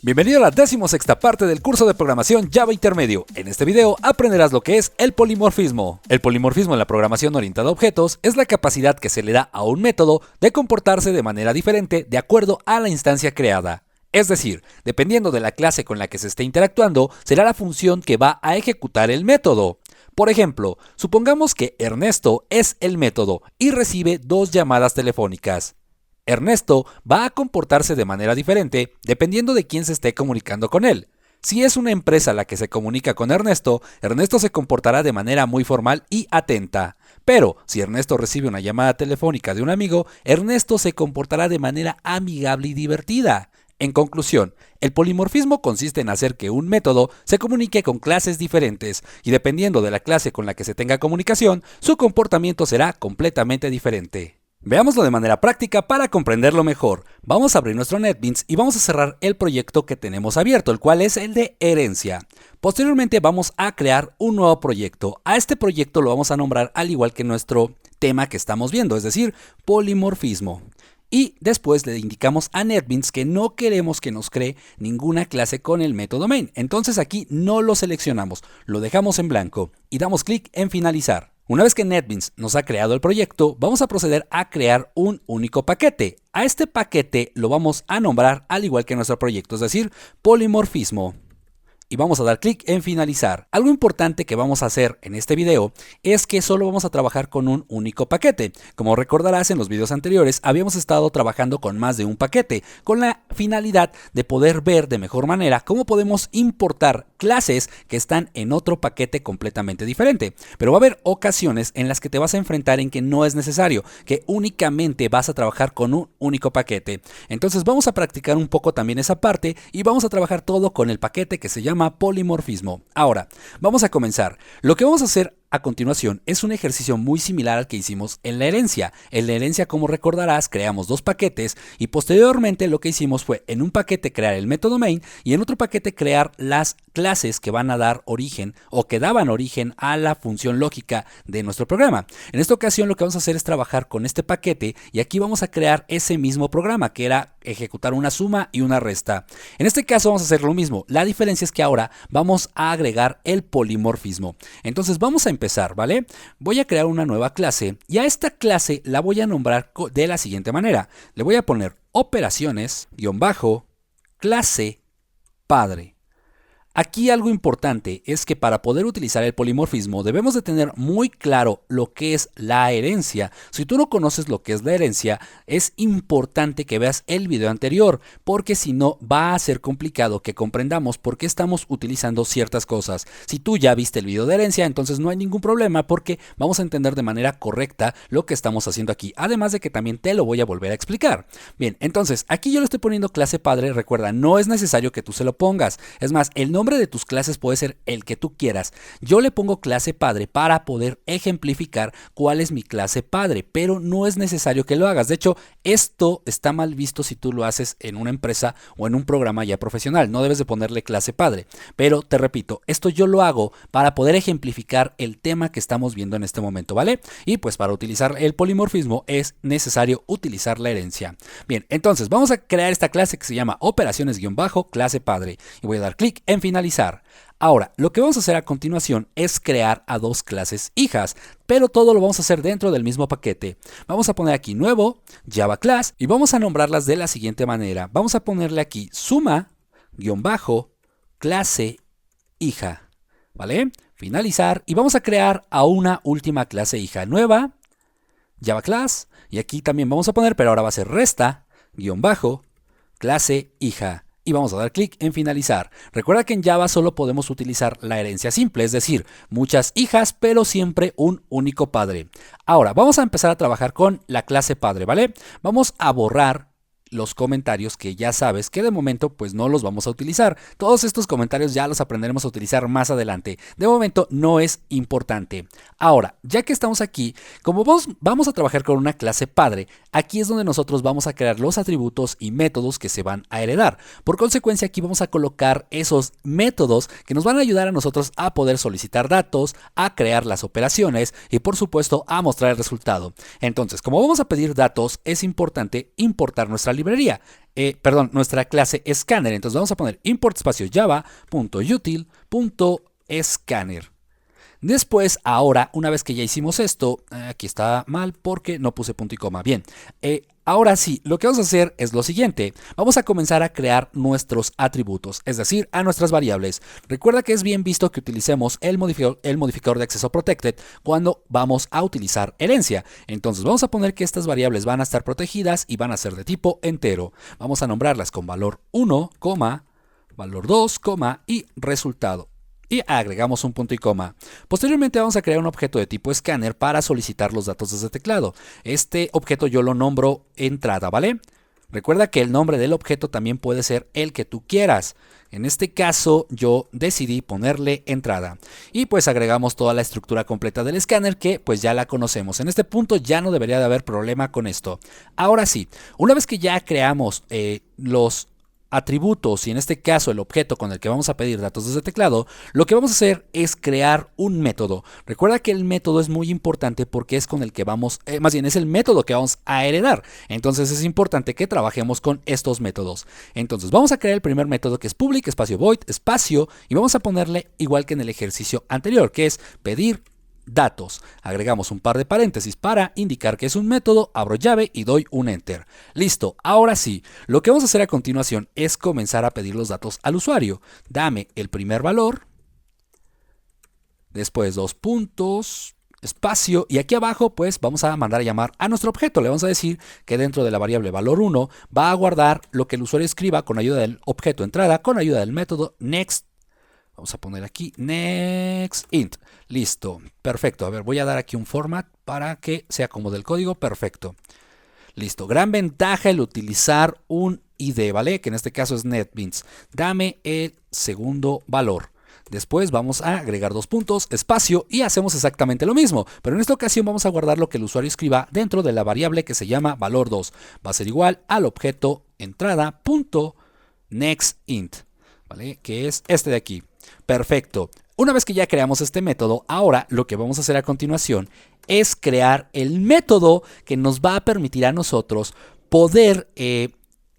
Bienvenido a la 16ª parte del curso de programación Java Intermedio. En este video aprenderás lo que es el polimorfismo. El polimorfismo en la programación orientada a objetos es la capacidad que se le da a un método de comportarse de manera diferente de acuerdo a la instancia creada. Es decir, dependiendo de la clase con la que se esté interactuando, será la función que va a ejecutar el método. Por ejemplo, supongamos que Ernesto es el método y recibe dos llamadas telefónicas. Ernesto va a comportarse de manera diferente dependiendo de quién se esté comunicando con él. Si es una empresa la que se comunica con Ernesto, Ernesto se comportará de manera muy formal y atenta. Pero si Ernesto recibe una llamada telefónica de un amigo, Ernesto se comportará de manera amigable y divertida. En conclusión, el polimorfismo consiste en hacer que un método se comunique con clases diferentes y dependiendo de la clase con la que se tenga comunicación, su comportamiento será completamente diferente. Veámoslo de manera práctica para comprenderlo mejor. Vamos a abrir nuestro NetBeans y vamos a cerrar el proyecto que tenemos abierto, el cual es el de herencia. Posteriormente vamos a crear un nuevo proyecto. A este proyecto lo vamos a nombrar al igual que nuestro tema que estamos viendo, es decir, polimorfismo. Y después le indicamos a NetBeans que no queremos que nos cree ninguna clase con el método main. Entonces aquí no lo seleccionamos, lo dejamos en blanco y damos clic en finalizar. Una vez que NetBeans nos ha creado el proyecto, vamos a proceder a crear un único paquete. A este paquete lo vamos a nombrar al igual que nuestro proyecto, es decir, polimorfismo. Y vamos a dar clic en finalizar. Algo importante que vamos a hacer en este video es que solo vamos a trabajar con un único paquete. Como recordarás en los videos anteriores, habíamos estado trabajando con más de un paquete, con la finalidad de poder ver de mejor manera cómo podemos importar clases que están en otro paquete completamente diferente. Pero va a haber ocasiones en las que te vas a enfrentar en que no es necesario, que únicamente vas a trabajar con un único paquete. Entonces vamos a practicar un poco también esa parte y vamos a trabajar todo con el paquete que se llama polimorfismo. Ahora, vamos a comenzar. Lo que vamos a hacer a continuación es un ejercicio muy similar al que hicimos en la herencia. En la herencia, como recordarás, creamos dos paquetes y posteriormente lo que hicimos fue en un paquete crear el método main y en otro paquete crear las clases que van a dar origen o que daban origen a la función lógica de nuestro programa. En esta ocasión lo que vamos a hacer es trabajar con este paquete y aquí vamos a crear ese mismo programa que era ejecutar una suma y una resta. En este caso vamos a hacer lo mismo. La diferencia es que ahora vamos a agregar el polimorfismo. Entonces vamos a empezar, ¿vale? Voy a crear una nueva clase y a esta clase la voy a nombrar de la siguiente manera. Le voy a poner operaciones-clase padre. Aquí algo importante es que para poder utilizar el polimorfismo debemos de tener muy claro lo que es la herencia. Si tú no conoces lo que es la herencia, es importante que veas el video anterior, porque si no va a ser complicado que comprendamos por qué estamos utilizando ciertas cosas. Si tú ya viste el video de herencia, entonces no hay ningún problema porque vamos a entender de manera correcta lo que estamos haciendo aquí. Además de que también te lo voy a volver a explicar. Bien, entonces aquí yo le estoy poniendo clase padre. Recuerda, no es necesario que tú se lo pongas. Es más, el nombre de tus clases puede ser el que tú quieras. Yo le pongo clase padre para poder ejemplificar cuál es mi clase padre, pero no es necesario que lo hagas. De hecho, esto está mal visto si tú lo haces en una empresa o en un programa ya profesional. No debes de ponerle clase padre. Pero te repito, esto yo lo hago para poder ejemplificar el tema que estamos viendo en este momento, ¿vale? Y pues para utilizar el polimorfismo es necesario utilizar la herencia. Bien, entonces vamos a crear esta clase que se llama operaciones-clase padre y voy a dar clic en finalizar. Ahora, lo que vamos a hacer a continuación es crear a dos clases hijas, pero todo lo vamos a hacer dentro del mismo paquete. Vamos a poner aquí nuevo, Java Class, y vamos a nombrarlas de la siguiente manera. Vamos a ponerle aquí suma-clase hija, ¿vale? Finalizar, y vamos a crear a una última clase hija nueva, Java Class, y aquí también vamos a poner, pero ahora va a ser resta-clase hija. Y vamos a dar clic en finalizar. Recuerda que en Java solo podemos utilizar la herencia simple, es decir, muchas hijas, pero siempre un único padre. Ahora, vamos a empezar a trabajar con la clase padre, ¿vale? Vamos a borrar los comentarios que ya sabes que de momento pues no los vamos a utilizar. Todos estos comentarios ya los aprenderemos a utilizar más adelante. De momento no es importante. Ahora, ya que estamos aquí, como vamos a trabajar con una clase padre, aquí es donde nosotros vamos a crear los atributos y métodos que se van a heredar. Por consecuencia, aquí vamos a colocar esos métodos que nos van a ayudar a nosotros a poder solicitar datos, a crear las operaciones y por supuesto a mostrar el resultado. Entonces, como vamos a pedir datos, es importante importar nuestra librería, nuestra clase Scanner. Entonces vamos a poner import espacio java.util.scanner. Después, ahora, una vez que ya hicimos esto, aquí está mal porque no puse punto y coma. Bien, ahora sí, lo que vamos a hacer es lo siguiente. Vamos a comenzar a crear nuestros atributos, es decir, a nuestras variables. Recuerda que es bien visto que utilicemos el modificador de acceso protected cuando vamos a utilizar herencia. Entonces vamos a poner que estas variables van a estar protegidas y van a ser de tipo entero. Vamos a nombrarlas con valor 1, valor 2, y resultado. Y agregamos un punto y coma. Posteriormente vamos a crear un objeto de tipo scanner para solicitar los datos desde teclado. Este objeto yo lo nombro entrada, ¿vale? Recuerda que el nombre del objeto también puede ser el que tú quieras. En este caso yo decidí ponerle entrada. Y pues agregamos toda la estructura completa del escáner que pues ya la conocemos. En este punto ya no debería de haber problema con esto. Ahora sí, una vez que ya creamos los atributos y en este caso el objeto con el que vamos a pedir datos desde teclado, lo que vamos a hacer es crear un método. Recuerda que el método es muy importante porque es con el que vamos, más bien es el método que vamos a heredar. Entonces es importante que trabajemos con estos métodos. Entonces vamos a crear el primer método que es public espacio void espacio y vamos a ponerle igual que en el ejercicio anterior, que es pedir datos. Agregamos un par de paréntesis para indicar que es un método, abro llave y doy un enter. Listo, ahora sí, lo que vamos a hacer a continuación es comenzar a pedir los datos al usuario. Dame el primer valor, después 2 puntos, espacio, y aquí abajo pues vamos a mandar a llamar a nuestro objeto. Le vamos a decir que dentro de la variable valor 1 va a guardar lo que el usuario escriba con ayuda del objeto entrada, con ayuda del método next. Vamos a poner aquí nextInt. Listo, perfecto. A ver, voy a dar aquí un format para que sea como del código. Perfecto. Listo. Gran ventaja el utilizar un ID, ¿vale? Que en este caso es NetBeans. Dame el segundo valor. Después vamos a agregar 2 puntos, espacio y hacemos exactamente lo mismo. Pero en esta ocasión vamos a guardar lo que el usuario escriba dentro de la variable que se llama valor 2. Va a ser igual al objeto entrada.nextInt, ¿vale? Que es este de aquí. Perfecto. Una vez que ya creamos este método, ahora lo que vamos a hacer a continuación es crear el método que nos va a permitir a nosotros poder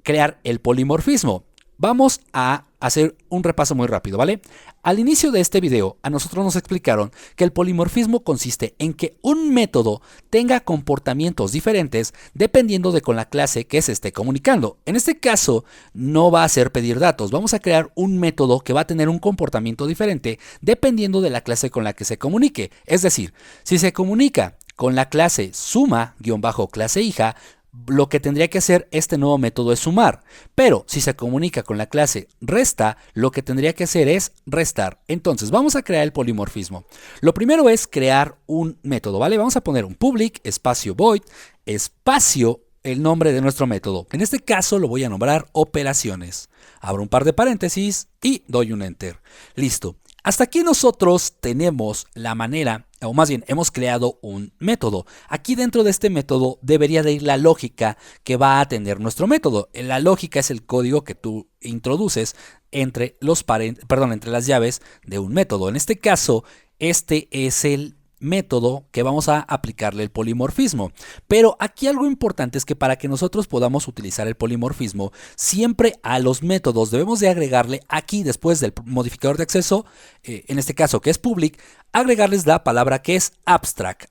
crear el polimorfismo. Vamos a hacer un repaso muy rápido, ¿vale? Al inicio de este video, a nosotros nos explicaron que el polimorfismo consiste en que un método tenga comportamientos diferentes dependiendo de con la clase que se esté comunicando. En este caso, no va a ser pedir datos. Vamos a crear un método que va a tener un comportamiento diferente dependiendo de la clase con la que se comunique. Es decir, si se comunica con la clase suma-clase hija, lo que tendría que hacer este nuevo método es sumar, pero si se comunica con la clase resta, lo que tendría que hacer es restar. Entonces vamos a crear el polimorfismo. Lo primero es crear un método, ¿vale? Vamos a poner un public espacio void espacio el nombre de nuestro método. En este caso lo voy a nombrar operaciones. Abro un par de paréntesis y doy un enter. Listo. Hasta aquí nosotros tenemos la manera, o más bien hemos creado un método. Aquí dentro de este método debería de ir la lógica que va a tener nuestro método. La lógica es el código que tú introduces entre las llaves de un método. En este caso, este es el método que vamos a aplicarle el polimorfismo. Pero aquí algo importante es que para que nosotros podamos utilizar el polimorfismo, siempre a los métodos debemos de agregarle aquí después del modificador de acceso, en este caso que es public, agregarles la palabra que es abstract.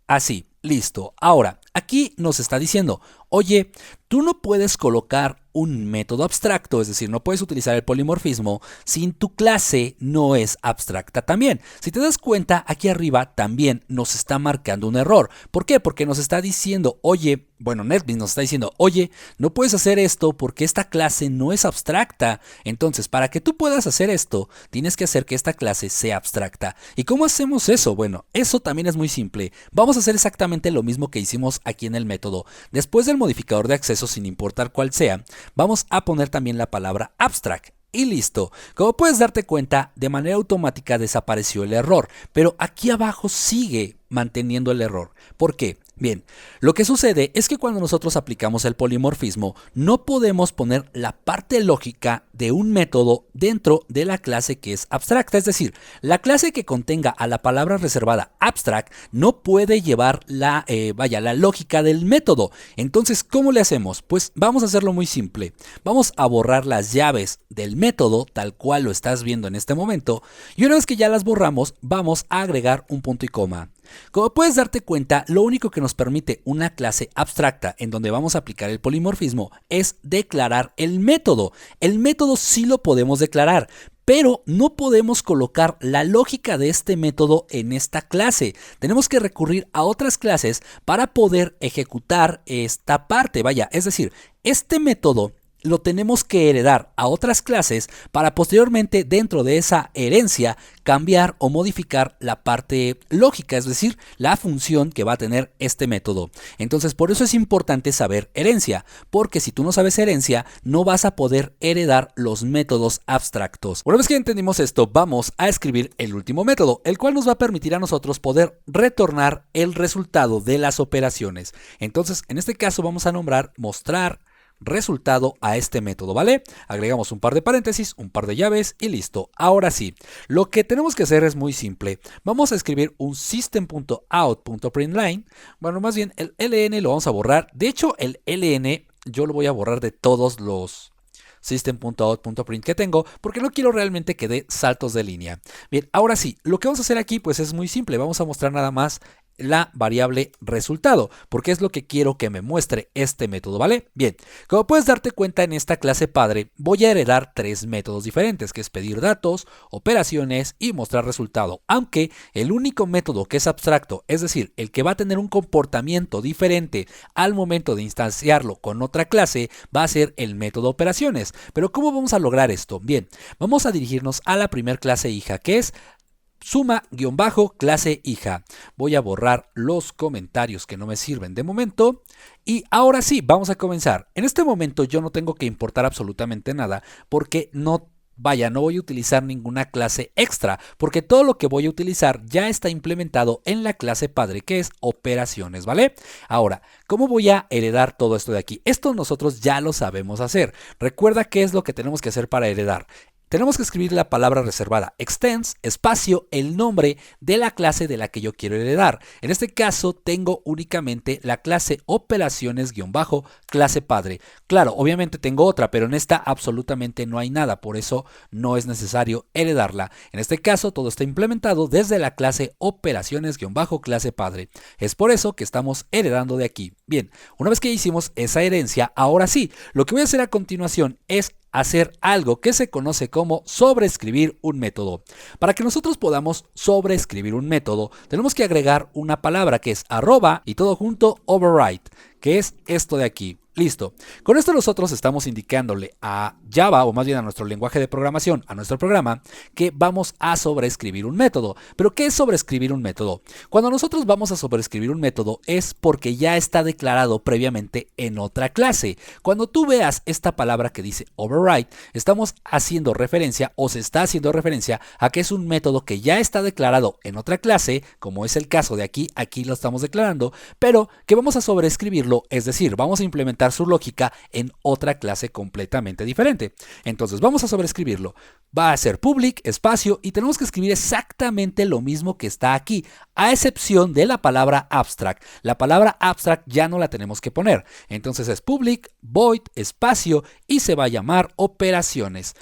Así, listo. Ahora, aquí nos está diciendo, oye, tú no puedes colocar un método abstracto, es decir, no puedes utilizar el polimorfismo si tu clase no es abstracta también. Si te das cuenta, aquí arriba también nos está marcando un error. ¿Por qué? Porque nos está diciendo, oye, NetBeans nos está diciendo, oye, no puedes hacer esto porque esta clase no es abstracta. Entonces, para que tú puedas hacer esto, tienes que hacer que esta clase sea abstracta. ¿Y cómo hacemos eso? Bueno, eso también es muy simple. Vamos a hacer exactamente lo mismo que hicimos aquí en el método. Después del modificador de acceso, sin importar cuál sea, vamos a poner también la palabra abstract. Y listo. Como puedes darte cuenta, de manera automática desapareció el error, pero aquí abajo sigue manteniendo el error. ¿Por qué? Bien, lo que sucede es que cuando nosotros aplicamos el polimorfismo, no podemos poner la parte lógica de un método dentro de la clase que es abstracta. Es decir, la clase que contenga a la palabra reservada abstract no puede llevar la lógica del método. Entonces, ¿cómo le hacemos? Pues vamos a hacerlo muy simple. Vamos a borrar las llaves del método tal cual lo estás viendo en este momento, y una vez que ya las borramos, vamos a agregar un punto y coma. Como puedes darte cuenta, lo único que nos permite una clase abstracta en donde vamos a aplicar el polimorfismo es declarar el método. El método sí lo podemos declarar, pero no podemos colocar la lógica de este método en esta clase. Tenemos que recurrir a otras clases para poder ejecutar esta parte. Es decir, este método lo tenemos que heredar a otras clases para posteriormente, dentro de esa herencia, cambiar o modificar la parte lógica, es decir, la función que va a tener este método. Entonces, por eso es importante saber herencia, porque si tú no sabes herencia, no vas a poder heredar los métodos abstractos. Una vez que entendimos esto, vamos a escribir el último método, el cual nos va a permitir a nosotros poder retornar el resultado de las operaciones. Entonces, en este caso vamos a nombrar mostrar resultado a este método, ¿vale? Agregamos un par de paréntesis, un par de llaves y listo. Ahora sí, lo que tenemos que hacer es muy simple. Vamos a escribir un system.out.println. Bueno, más bien el ln lo vamos a borrar. De hecho, el ln yo lo voy a borrar de todos los system.out.print que tengo, porque no quiero realmente que dé saltos de línea. Bien, ahora sí, lo que vamos a hacer aquí pues es muy simple. Vamos a mostrar nada más la variable resultado, porque es lo que quiero que me muestre este método, ¿vale? Bien, como puedes darte cuenta, en esta clase padre voy a heredar tres métodos diferentes, que es pedir datos, operaciones y mostrar resultado, aunque el único método que es abstracto, es decir, el que va a tener un comportamiento diferente al momento de instanciarlo con otra clase, va a ser el método operaciones. Pero ¿cómo vamos a lograr esto? Bien, vamos a dirigirnos a la primer clase hija, que es suma-clase hija. Voy a borrar los comentarios que no me sirven de momento. Y ahora sí, vamos a comenzar. En este momento yo no tengo que importar absolutamente nada porque no voy a utilizar ninguna clase extra, porque todo lo que voy a utilizar ya está implementado en la clase padre, que es operaciones, ¿vale? Ahora, ¿cómo voy a heredar todo esto de aquí? Esto nosotros ya lo sabemos hacer. Recuerda qué es lo que tenemos que hacer para heredar. Tenemos que escribir la palabra reservada extends, espacio, el nombre de la clase de la que yo quiero heredar. En este caso tengo únicamente la clase operaciones-clase padre. Claro, obviamente tengo otra, pero en esta absolutamente no hay nada, por eso no es necesario heredarla. En este caso todo está implementado desde la clase operaciones-clase padre. Es por eso que estamos heredando de aquí. Bien, una vez que hicimos esa herencia, ahora sí, lo que voy a hacer a continuación es hacer algo que se conoce como sobreescribir un método. Para que nosotros podamos sobreescribir un método, tenemos que agregar una palabra que es arroba y todo junto override, que es esto de aquí. Listo. Con esto nosotros estamos indicándole a Java, o más bien a nuestro lenguaje de programación, a nuestro programa, que vamos a sobreescribir un método. ¿Pero qué es sobreescribir un método? Cuando nosotros vamos a sobreescribir un método es porque ya está declarado previamente en otra clase. Cuando tú veas esta palabra que dice override, estamos haciendo referencia o se está haciendo referencia a que es un método que ya está declarado en otra clase, como es el caso de aquí lo estamos declarando, pero que vamos a sobreescribirlo, es decir, vamos a implementar su lógica en otra clase completamente diferente. Entonces vamos a sobreescribirlo. Va a ser public, espacio, y tenemos que escribir exactamente lo mismo que está aquí, a excepción de la palabra abstract. La palabra abstract ya no la tenemos que poner. Entonces es public, void, espacio, y se va a llamar operaciones.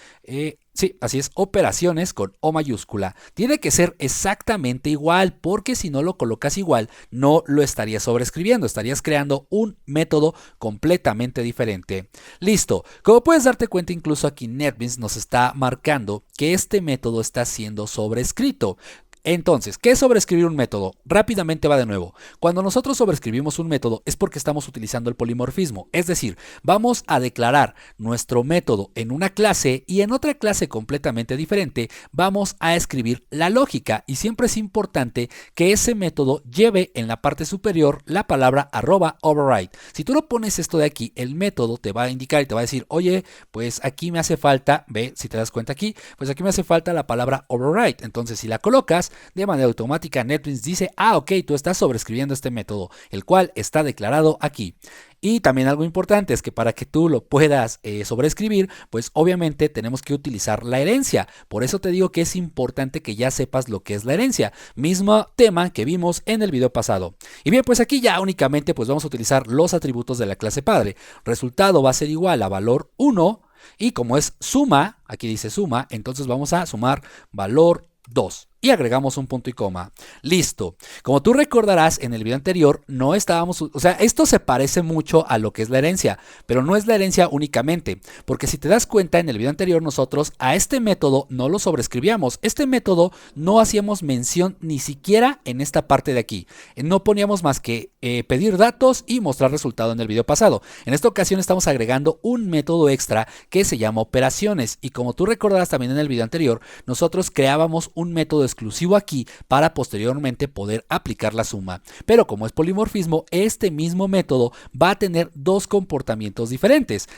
Sí, así es, operaciones con O mayúscula. Tiene que ser exactamente igual, porque si no lo colocas igual, no lo estarías sobreescribiendo, estarías creando un método completamente diferente. Listo, como puedes darte cuenta, incluso aquí NetBeans nos está marcando que este método está siendo sobrescrito. Entonces, ¿qué es sobreescribir un método? Rápidamente va de nuevo. Cuando nosotros sobreescribimos un método es porque estamos utilizando el polimorfismo, es decir, vamos a declarar nuestro método en una clase y en otra clase completamente diferente vamos a escribir la lógica, y siempre es importante que ese método lleve en la parte superior la palabra arroba override. Si tú no pones esto de aquí, el método te va a indicar y te va a decir, oye, pues aquí me hace falta, ve, si te das cuenta aquí, pues aquí me hace falta la palabra override. Entonces, si la colocas, de manera automática NetBeans dice, ok, tú estás sobreescribiendo este método, el cual está declarado aquí. Y también algo importante es que para que tú lo puedas sobreescribir, pues obviamente tenemos que utilizar la herencia. Por eso te digo que es importante que ya sepas lo que es la herencia. Mismo tema que vimos en el video pasado. Y bien, pues aquí ya únicamente pues vamos a utilizar los atributos de la clase padre. Resultado va a ser igual a valor 1 y como es suma, aquí dice suma, entonces vamos a sumar valor 2. Y agregamos un punto y coma. Listo. Como tú recordarás, en el video anterior no estábamos... O sea, esto se parece mucho a lo que es la herencia, pero no es la herencia únicamente. Porque si te das cuenta, en el video anterior nosotros a este método no lo sobreescribíamos. Este método no hacíamos mención ni siquiera en esta parte de aquí. No poníamos más que pedir datos y mostrar resultado en el video pasado. En esta ocasión estamos agregando un método extra que se llama operaciones. Y como tú recordarás también en el video anterior, nosotros creábamos un método exclusivo aquí para posteriormente poder aplicar la suma. Pero como es polimorfismo, este mismo método va a tener dos comportamientos diferentes.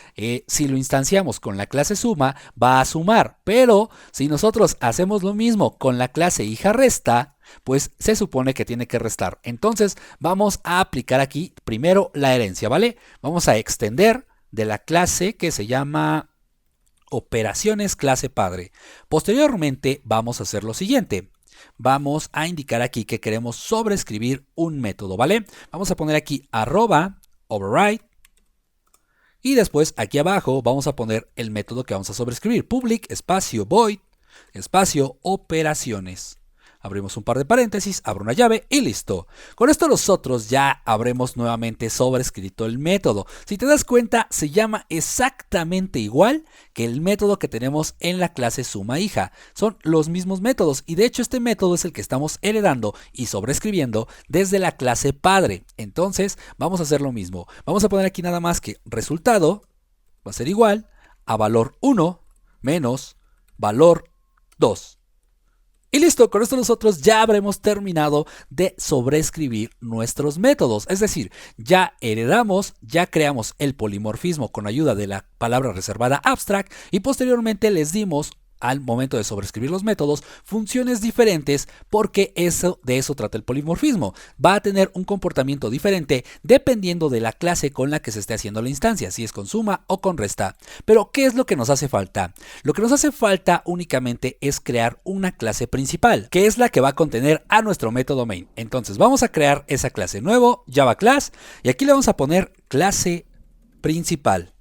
Si lo instanciamos con la clase suma, va a sumar, pero si nosotros hacemos lo mismo con la clase hija resta, pues se supone que tiene que restar. Entonces vamos a aplicar aquí primero la herencia, ¿vale? Vamos a extender de la clase que se llama operaciones clase padre. Posteriormente vamos a hacer lo siguiente. Vamos a indicar aquí que queremos sobreescribir un método, ¿vale? Vamos a poner aquí @override y después aquí abajo vamos a poner el método que vamos a sobreescribir. Public espacio void espacio operaciones. Abrimos un par de paréntesis, abro una llave y listo. Con esto nosotros ya habremos nuevamente sobrescrito el método. Si te das cuenta, se llama exactamente igual que el método que tenemos en la clase suma hija. Son los mismos métodos y de hecho este método es el que estamos heredando y sobrescribiendo desde la clase padre. Entonces vamos a hacer lo mismo. Vamos a poner aquí nada más que resultado va a ser igual a valor 1 menos valor 2. Y listo, con esto nosotros ya habremos terminado de sobreescribir nuestros métodos. Es decir, ya heredamos, ya creamos el polimorfismo con ayuda de la palabra reservada abstract y posteriormente les dimos al momento de sobreescribir los métodos funciones diferentes porque de eso trata el polimorfismo. Va a tener un comportamiento diferente dependiendo de la clase con la que se esté haciendo la instancia, si es con suma o con resta. Pero ¿qué es lo que nos hace falta? Lo que nos hace falta únicamente es crear una clase principal, que es la que va a contener a nuestro método main. Entonces vamos a crear esa clase nuevo, Java Class, y aquí le vamos a poner clase principal.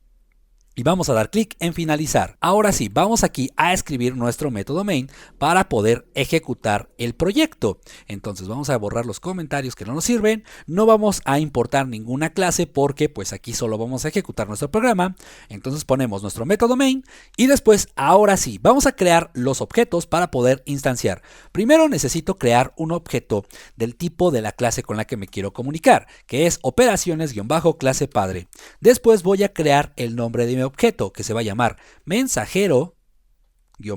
Y vamos a dar clic en finalizar. Ahora sí, vamos aquí a escribir nuestro método main para poder ejecutar el proyecto. Entonces vamos a borrar los comentarios que no nos sirven. No vamos a importar ninguna clase porque pues aquí solo vamos a ejecutar nuestro programa. Entonces ponemos nuestro método main y después, ahora sí, vamos a crear los objetos para poder instanciar. Primero necesito crear un objeto del tipo de la clase con la que me quiero comunicar, que es operaciones-clase padre. Después voy a crear el nombre de mi objeto que se va a llamar mensajero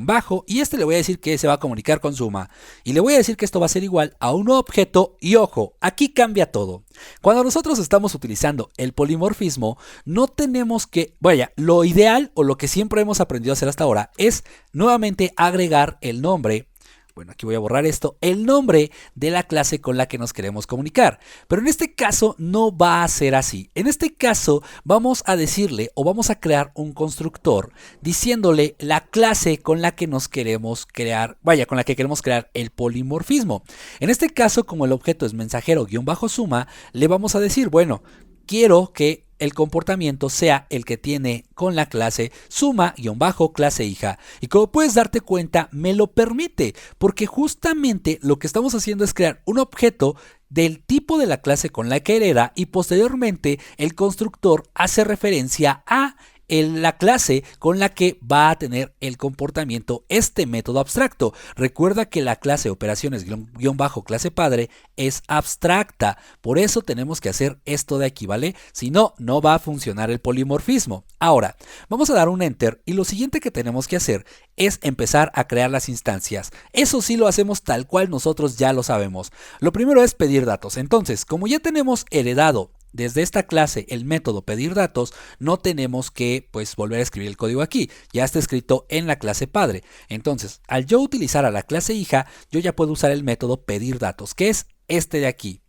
bajo y le voy a decir que se va a comunicar con suma y le voy a decir que esto va a ser igual a un nuevo objeto y ojo, aquí cambia todo. Cuando nosotros estamos utilizando el polimorfismo no tenemos que, lo ideal o lo que siempre hemos aprendido a hacer hasta ahora es nuevamente agregar el nombre. Bueno, aquí voy a borrar esto, el nombre de la clase con la que nos queremos comunicar. Pero en este caso no va a ser así. En este caso vamos a decirle o vamos a crear un constructor diciéndole la clase con la que nos queremos crear, con la que queremos crear el polimorfismo. En este caso, como el objeto es mensajero-suma, le vamos a decir, bueno, quiero que el comportamiento sea el que tiene con la clase suma-clase hija. Y como puedes darte cuenta, me lo permite, porque justamente lo que estamos haciendo es crear un objeto del tipo de la clase con la que hereda y posteriormente el constructor hace referencia a la clase con la que va a tener el comportamiento este método abstracto. Recuerda que la clase operaciones-clase padre es abstracta, por eso tenemos que hacer esto de aquí, ¿vale? Si no, no va a funcionar el polimorfismo. Ahora, vamos a dar un enter y lo siguiente que tenemos que hacer es empezar a crear las instancias. Eso sí lo hacemos tal cual nosotros ya lo sabemos. Lo primero es pedir datos. Entonces, como ya tenemos heredado desde esta clase el método pedir datos, no tenemos que pues volver a escribir el código aquí, ya está escrito en la clase padre. Entonces, al yo utilizar a la clase hija, yo ya puedo usar el método pedir datos, que es este de aquí.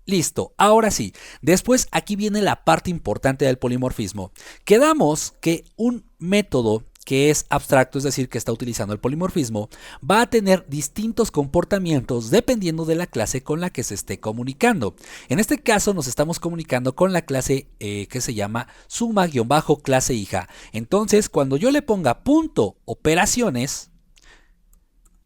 Listo, ahora sí. Después aquí viene la parte importante del polimorfismo. Quedamos que un método que es abstracto, es decir, que está utilizando el polimorfismo, va a tener distintos comportamientos dependiendo de la clase con la que se esté comunicando. En este caso nos estamos comunicando con la clase que se llama suma-clase hija. Entonces, cuando yo le ponga punto operaciones,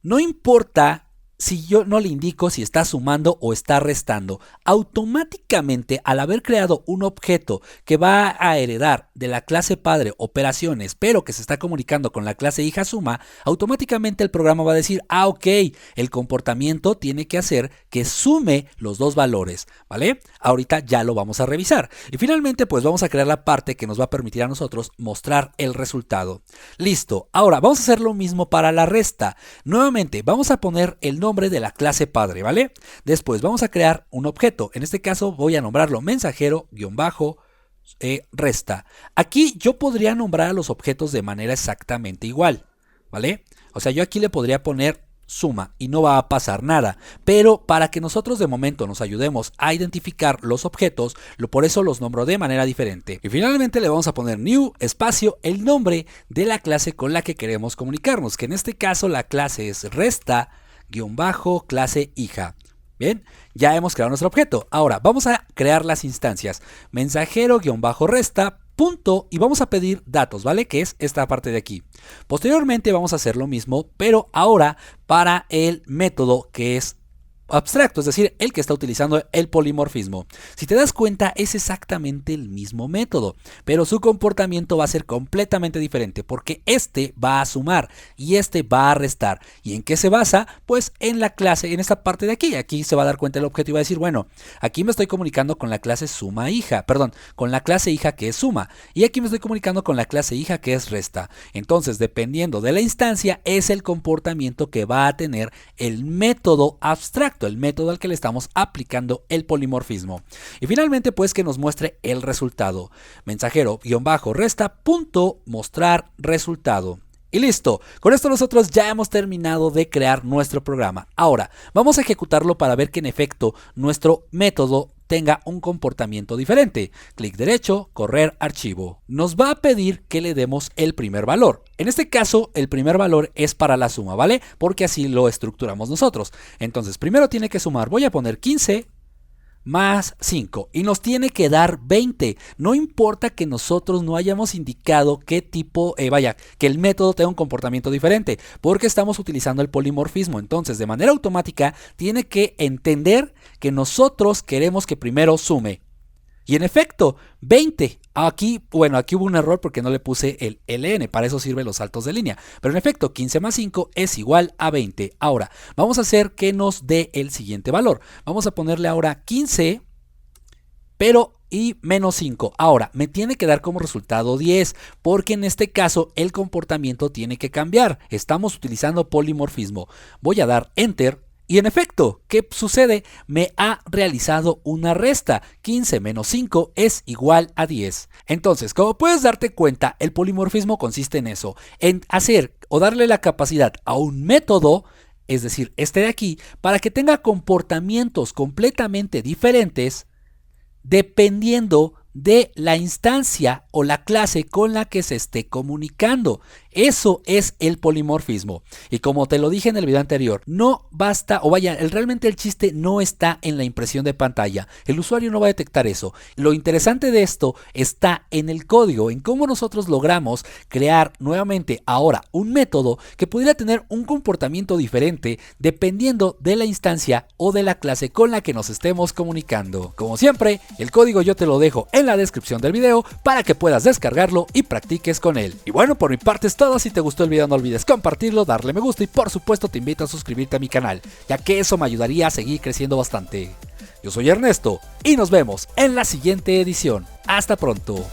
no importa si yo no le indico si está sumando o está restando, automáticamente al haber creado un objeto que va a heredar de la clase padre operaciones, pero que se está comunicando con la clase hija suma, automáticamente el programa va a decir, ok, el comportamiento tiene que hacer que sume los dos valores, ¿vale? Ahorita ya lo vamos a revisar. Y finalmente pues vamos a crear la parte que nos va a permitir a nosotros mostrar el resultado. Listo, ahora vamos a hacer lo mismo para la resta. Nuevamente vamos a poner el nombre de la clase padre, ¿vale? Después vamos a crear un objeto. En este caso voy a nombrarlo mensajero-resta. Aquí yo podría nombrar a los objetos de manera exactamente igual, ¿vale? O sea, yo aquí le podría poner suma y no va a pasar nada, pero para que nosotros de momento nos ayudemos a identificar los objetos, por eso los nombro de manera diferente. Y finalmente le vamos a poner new espacio el nombre de la clase con la que queremos comunicarnos, que en este caso la clase es resta-clase hija. Bien, ya hemos creado nuestro objeto. Ahora vamos a crear las instancias mensajero-resta punto y vamos a pedir datos, ¿vale? Que es esta parte de aquí. Posteriormente vamos a hacer lo mismo, pero ahora para el método que es abstracto, es decir, el que está utilizando el polimorfismo. Si te das cuenta, es exactamente el mismo método, pero su comportamiento va a ser completamente diferente porque este va a sumar y este va a restar. ¿Y en qué se basa? Pues en la clase, en esta parte de aquí. Aquí se va a dar cuenta el objeto y va a decir, bueno, aquí me estoy comunicando con la clase suma hija, perdón, con la clase hija que es suma, y aquí me estoy comunicando con la clase hija que es resta. Entonces, dependiendo de la instancia, es el comportamiento que va a tener el método abstracto, el método al que le estamos aplicando el polimorfismo. Y finalmente pues que nos muestre el resultado. Mensajero-resta punto mostrar resultado. Y listo, con esto nosotros ya hemos terminado de crear nuestro programa. Ahora vamos a ejecutarlo para ver que en efecto nuestro método tenga un comportamiento diferente. Clic derecho, correr archivo. Nos va a pedir que le demos el primer valor. En este caso, el primer valor es para la suma, ¿vale? Porque así lo estructuramos nosotros. Entonces, primero tiene que sumar. Voy a poner 15 más 5 y nos tiene que dar 20. No importa que nosotros no hayamos indicado qué tipo, que el método tenga un comportamiento diferente, porque estamos utilizando el polimorfismo. Entonces, de manera automática, tiene que entender que nosotros queremos que primero sume. Y en efecto, 20. Aquí hubo un error porque no le puse el ln, para eso sirven los saltos de línea. Pero en efecto, 15 más 5 es igual a 20. Ahora, vamos a hacer que nos dé el siguiente valor. Vamos a ponerle ahora 15, y menos 5. Ahora, me tiene que dar como resultado 10, porque en este caso el comportamiento tiene que cambiar. Estamos utilizando polimorfismo. Voy a dar Enter. Y en efecto, ¿qué sucede? Me ha realizado una resta. 15 menos 5 es igual a 10. Entonces, como puedes darte cuenta, el polimorfismo consiste en eso, en hacer o darle la capacidad a un método, es decir, este de aquí, para que tenga comportamientos completamente diferentes dependiendo de la instancia o la clase con la que se esté comunicando. Eso es el polimorfismo. Y como te lo dije en el video anterior, no basta, realmente el chiste no está en la impresión de pantalla. El usuario no va a detectar eso. Lo interesante de esto está en el código, en cómo nosotros logramos crear nuevamente ahora un método que pudiera tener un comportamiento diferente dependiendo de la instancia o de la clase con la que nos estemos comunicando. Como siempre, el código yo te lo dejo en la descripción del video para que puedas descargarlo y practiques con él. Y bueno, por mi parte es todo. Si te gustó el video no olvides compartirlo, darle me gusta y por supuesto te invito a suscribirte a mi canal, ya que eso me ayudaría a seguir creciendo bastante. Yo soy Ernesto y nos vemos en la siguiente edición. Hasta pronto.